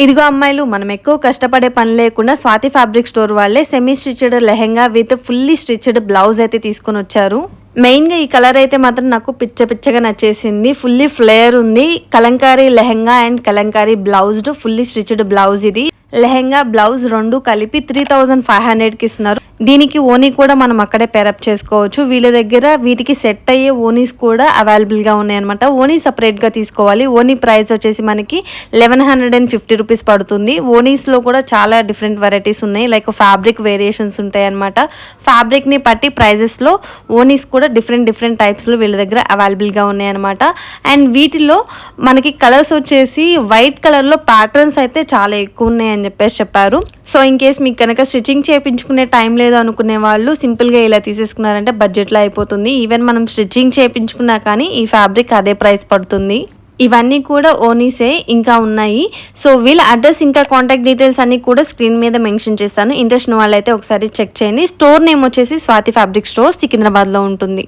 ఇదిగో అమ్మాయిలు, మనం ఎక్కువ కష్టపడే పని లేకుండా స్వాతి ఫ్యాబ్రిక్ స్టోర్ వాళ్ళే semi stitched lehenga with fully stitched blouse అయితే తీసుకొని వచ్చారు. మెయిన్గా ఈ కలర్ అయితే మాత్రం నాకు పిచ్చగా నచ్చేసింది. ఫుల్లీ ఫ్లేయర్ ఉంది. Kalamkari lehenga and Kalamkari blouse fully stitched blouse. ఇది లెహెంగా బ్లౌజ్ రెండు కలిపి 3500కి ఇస్తున్నారు. దీనికి ఓనీ కూడా మనం అక్కడే పేరప్ చేసుకోవచ్చు. వీళ్ళ దగ్గర వీటికి సెట్ అయ్యే ఓనీస్ కూడా అవైలబుల్గా ఉన్నాయన్నమాట. ఓనీ సపరేట్గా తీసుకోవాలి. ఓనీ ప్రైస్ వచ్చేసి మనకి 1150 రూపీస్ పడుతుంది. ఓనీస్లో కూడా చాలా డిఫరెంట్ వెరైటీస్ ఉన్నాయి. లైక్ ఫ్యాబ్రిక్ వేరియేషన్స్ ఉంటాయి అనమాట. ఫ్యాబ్రిక్ని బట్టి ప్రైజెస్లో ఓనీస్ కూడా డిఫరెంట్ టైప్స్లో వీళ్ళ దగ్గర అవైలబుల్గా ఉన్నాయన్నమాట. అండ్ వీటిలో మనకి కలర్స్ వచ్చేసి వైట్ కలర్లో ప్యాటర్న్స్ అయితే చాలా ఎక్కువ ఉన్నాయని చెప్పేసి చెప్పారు. సో ఇన్ కేస్ మీకు కనుక స్టిచ్చింగ్ చేయించుకునే టైం లేదు అనుకునే వాళ్ళు సింపుల్గా ఇలా తీసేసుకున్నారంటే బడ్జెట్లో అయిపోతుంది. ఈవెన్ మనం స్టిచ్చింగ్ చేయించుకున్నా కానీ ఈ ఫ్యాబ్రిక్ అదే ప్రైస్ పడుతుంది. ఇవన్నీ కూడా ఓనీసే ఇంకా ఉన్నాయి. సో వీళ్ళ అడ్రస్ ఇంకా కాంటాక్ట్ డీటెయిల్స్ అన్ని కూడా స్క్రీన్ మీద మెన్షన్ చేస్తాను. ఇంట్రెస్ట్ ఉన్న వాళ్ళైతే ఒకసారి చెక్ చేయండి. స్టోర్ నేమ్ వచ్చేసి స్వాతి ఫ్యాబ్రిక్ స్టోర్ సికింద్రాబాద్లో ఉంటుంది.